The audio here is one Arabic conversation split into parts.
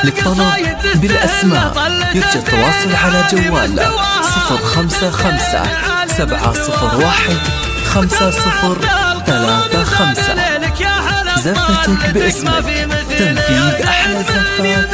للطلب بالأسماء يرجى التواصل على جوال 055 701 5035. زفتك باسمك، تنفيذ أحلى زفات.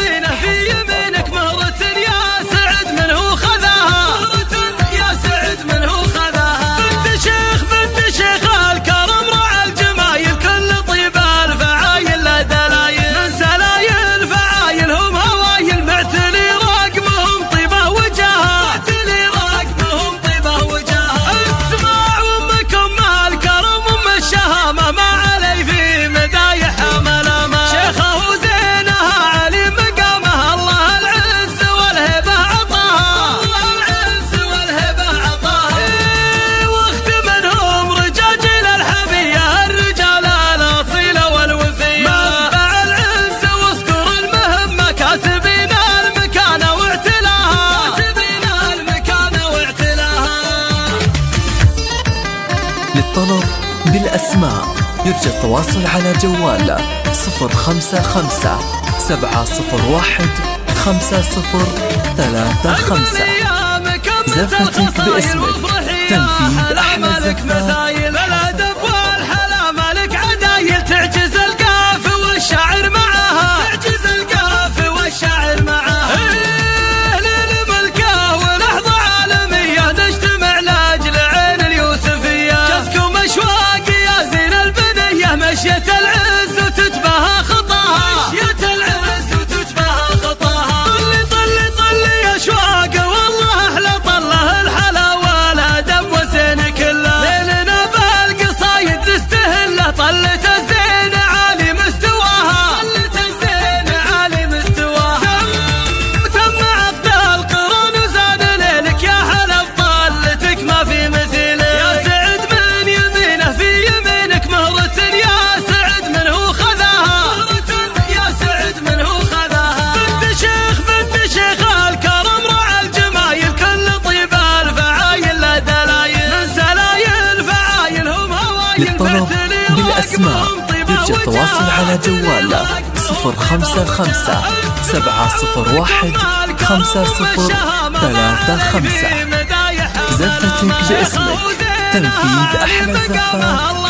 للطلب بالأسماء يرجى التواصل على جوال 055 701 5035. زفتك باسمك، تنفيذ أحلى زفات. للطلب بالأسماء يرجى التواصل على جوال 055 701 5035. زفتك باسمك، تنفيذ أحلى زفات.